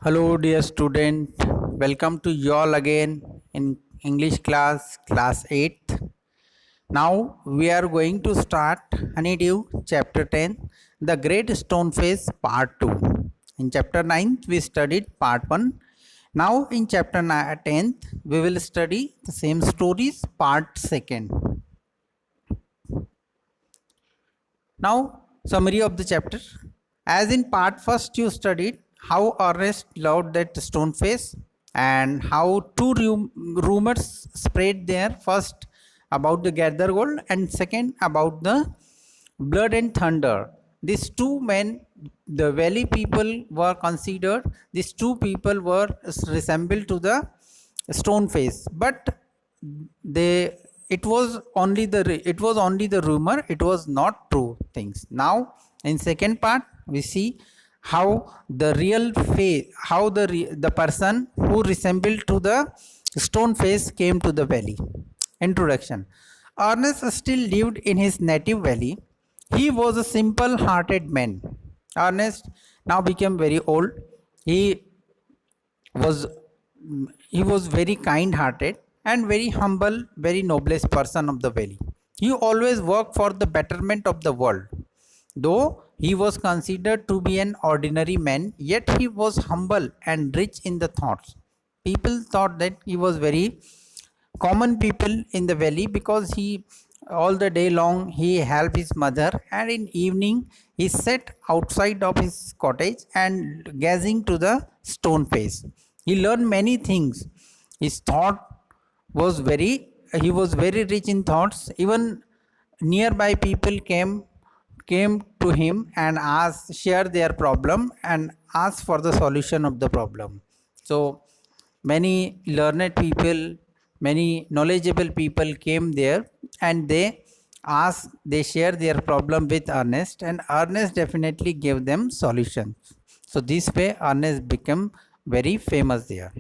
Hello, dear student. Welcome to you all again in English class 8th. Now we are going to start Honeydew chapter 10, The Great Stone Face part 2. In chapter 9th we studied part 1. Now in chapter 10th we will study the same stories part 2nd. Now summary of the chapter. As in part first you studied how Ernest loved that stone face and how two rumors spread there. First about the gather gold and second about the blood and thunder. These two men, the valley people were considered, these two people were resembled to the stone face, but they it was only the rumor, it was not true things. Now in second part we see how the real face, how the person who resembled to the stone face came to the valley. Introduction. Ernest still lived in his native valley. He was a simple hearted man. Ernest now became very old. He was he was very kind hearted and very humble, very noblest person of the valley. He always worked for the betterment of the world. Though he was considered to be an ordinary man, yet he was humble and rich in the thoughts. People thought that he was very common people in the valley because he all the day long he helped his mother, and in evening he sat outside of his cottage and gazing to the stone face. He learned many things. His thought was very he was very rich in thoughts. Even nearby people came to him and asked, share their problem and ask for the solution of the problem. So many learned people, many knowledgeable people came there and they shared their problem with Ernest, and Ernest definitely gave them solutions. So this way Ernest became very famous there.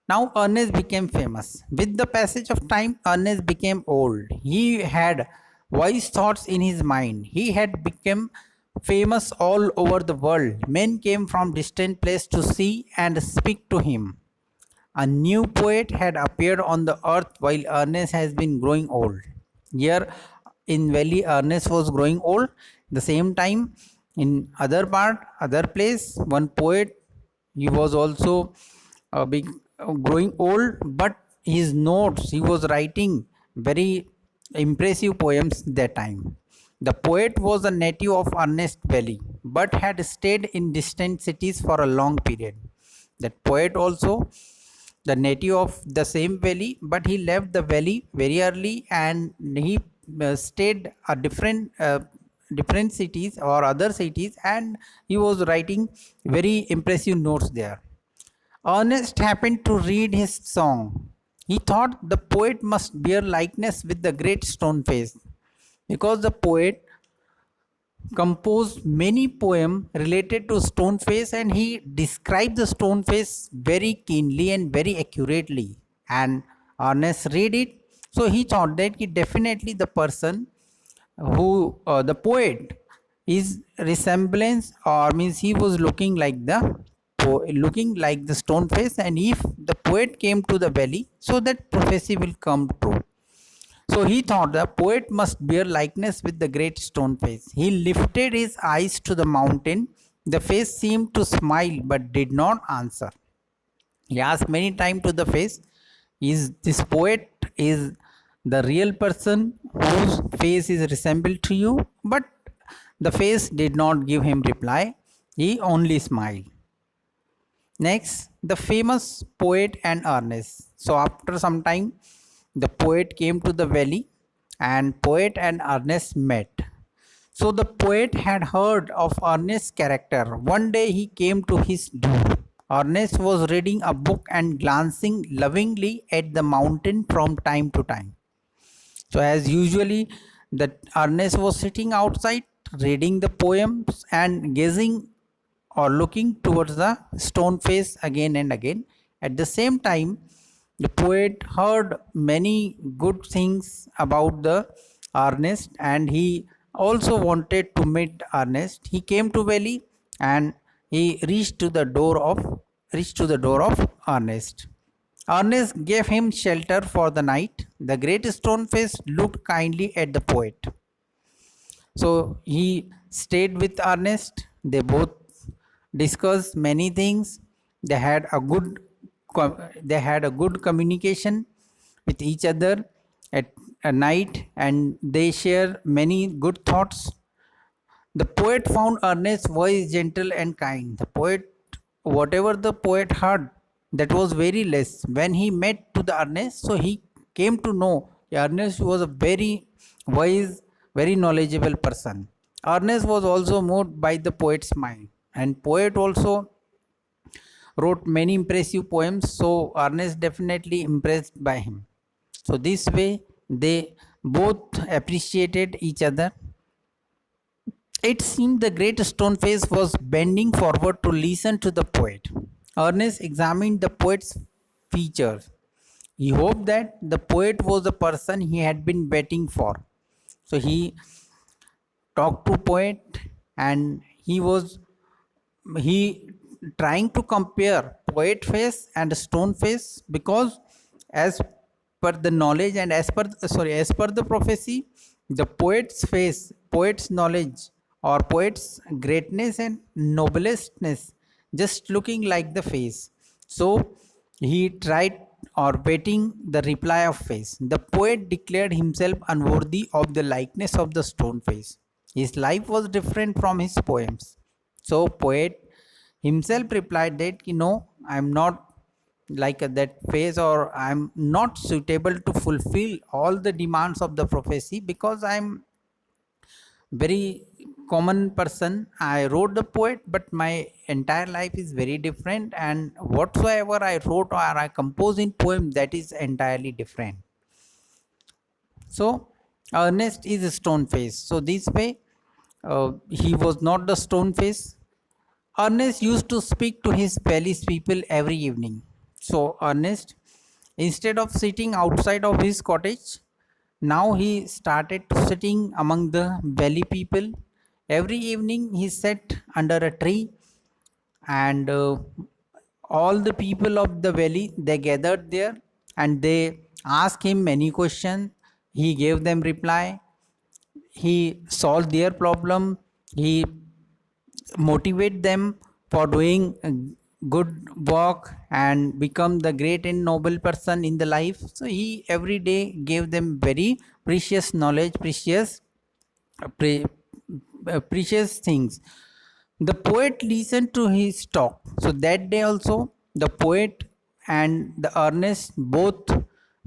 Now Ernest became famous. With the passage of time, Ernest became old. He had wise thoughts in his mind. He had become famous all over the world. Men came from distant places to see and speak to him. A new poet had appeared on the earth while Ernest has been growing old. Here in Valley, Ernest was growing old. The same time, in other place, one poet, he was also growing old, but his notes, he was writing very impressive poems that time. The poet was a native of Ernest Valley, but had stayed in distant cities for a long period. That poet also the native of the same valley, but he left the valley very early and he stayed a different cities or other cities, and he was writing very impressive notes there. Ernest happened to read his song. He thought the poet must bear likeness with the great stone face, because the poet composed many poems related to stone face and he described the stone face very keenly and very accurately, and Ernest read it. So he thought that he definitely the person who the poet is resemblance, or means he was looking like the stone face, and if the poet came to the valley, so that prophecy will come true. So he thought the poet must bear likeness with the great stone face. He lifted his eyes to the mountain. The face seemed to smile but did not answer. He asked many times to the face, is this poet is the real person whose face is resembled to you? But the face did not give him reply. He only smiled. Next, the famous poet and Ernest. So after some time, the poet came to the valley and poet and Ernest met. So the poet had heard of Ernest's character. One day he came to his door. Ernest was reading a book and glancing lovingly at the mountain from time to time. So as usually, that Ernest was sitting outside reading the poems and gazing or looking towards the stone face again and again. At the same time, the poet heard many good things about the Ernest, and he also wanted to meet Ernest. He came to valley and he reached to the door of Ernest. Ernest gave him shelter for the night. The great stone face looked kindly at the poet. So he stayed with Ernest. They both discussed many things. They had a good they had a good communication with each other at a night, and they share many good thoughts. The poet found Ernest's voice gentle and kind. The poet, whatever the poet heard, that was very less. When he met to the Ernest, so he came to know Ernest was a very wise, very knowledgeable person. Ernest was also moved by the poet's mind, and poet also wrote many impressive poems. So Ernest definitely impressed by him. So this way they both appreciated each other. It seemed the great stone face was bending forward to listen to the poet. Ernest examined the poet's features. He hoped that the poet was the person he had been waiting for. So he talked to poet, and he trying to compare poet face and stone face, because as per the knowledge and as per the prophecy, the poet's face, poet's knowledge, or poet's greatness and noblestness just looking like the face. So he tried or waiting the reply of face. The poet declared himself unworthy of the likeness of the stone face. His life was different from his poems. So poet himself replied that, I'm not like that face, or I'm not suitable to fulfill all the demands of the prophecy, because I'm very common person. I wrote the poet, but my entire life is very different, and whatsoever I wrote or I compose in poem, that is entirely different. So Ernest is a stone face. So this way, he was not the stone face. Ernest used to speak to his palace people every evening. So Ernest, instead of sitting outside of his cottage, now he started to sitting among the valley people. Every evening he sat under a tree, and all the people of the valley, they gathered there, and they asked him many questions. He gave them reply. He solved their problem. He motivate them for doing good work and become the great and noble person in the life. So he every day gave them very precious knowledge, pre, precious things. The poet listened to his talk. So that day also, the poet and the Ernest both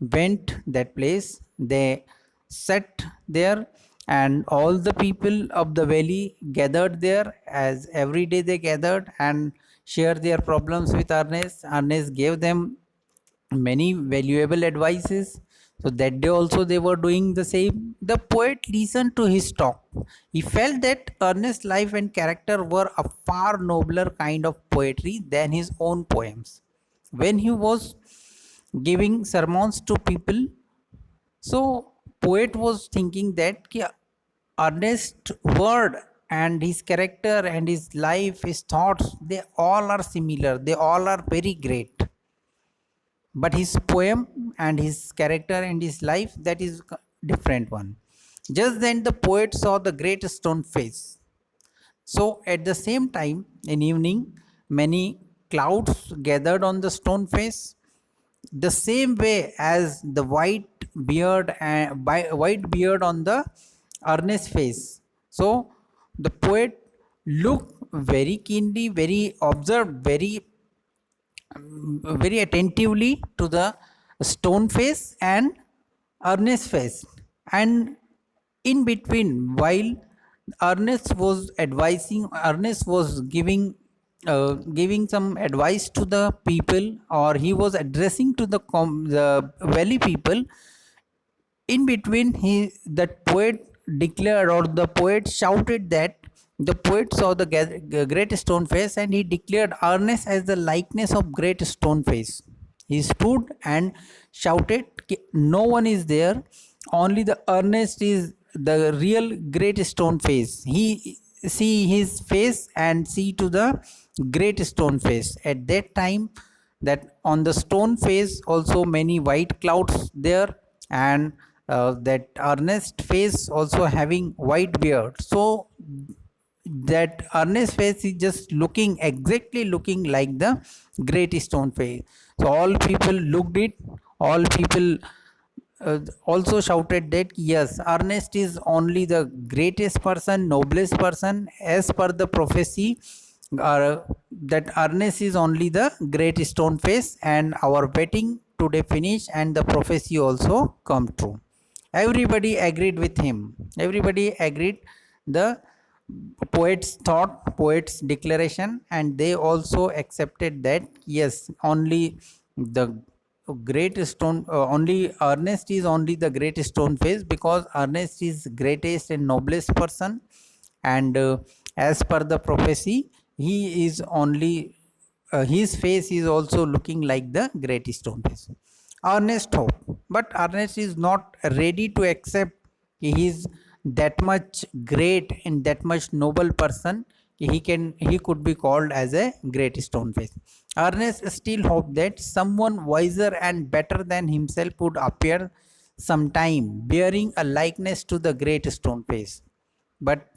went that place. They sat there, and all the people of the valley gathered there, as every day they gathered and shared their problems with Ernest. Ernest gave them many valuable advices. So that day also they were doing the same. The poet listened to his talk. He felt that Ernest's life and character were a far nobler kind of poetry than his own poems. When he was giving sermons to people, so poet was thinking that Ernest's word and his character and his life, his thoughts, they all are similar. They all are very great, but his poem and his character and his life, that is different one. Just then the poet saw the great stone face. So at the same time, in evening, many clouds gathered on the stone face, the same way as the white beard on the Ernest face. So the poet looked very keenly, very observed, very attentively to the stone face and Ernest face. And in between, while Ernest was giving some advice to the people, or he was addressing to the valley people. In between, that poet declared, or the poet shouted that the poet saw the great stone face, and he declared Ernest as the likeness of great stone face. He stood and shouted, no one is there, only the Ernest is the real great stone face. He see his face and see to the great stone face. At that time, that on the stone face also many white clouds there, and that Ernest face also having white beard. So that Ernest face is just looking exactly looking like the great stone face. So all people looked it, all people also shouted that yes, Ernest is only the greatest person, noblest person, as per the prophecy. That Ernest is only the great stone face, and our wedding today finish, and the prophecy also come true. Everybody agreed with him. Everybody agreed the poet's thought, poet's declaration, and they also accepted that yes, only the great stone, only Ernest is only the great stone face, because Ernest is greatest and noblest person, and as per the prophecy, he is only his face is also looking like the great stone face. Ernest hope, but Ernest is not ready to accept he is that much great and that much noble person. He could be called as a great stone face. Ernest still hoped that someone wiser and better than himself would appear sometime, bearing a likeness to the great stone face. But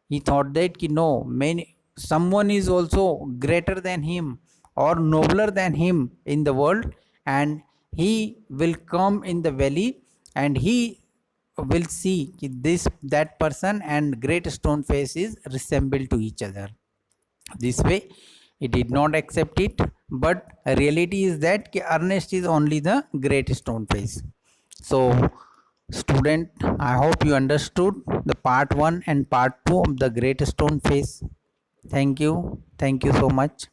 he thought that no, many someone is also greater than him or nobler than him in the world, and he will come in the valley, and he will see this that person and great stone face is resemble to each other. This way he did not accept it, but reality is that Ernest is only the great stone face. So student, I hope you understood the part 1 and part 2 of the great stone face. Thank you so much.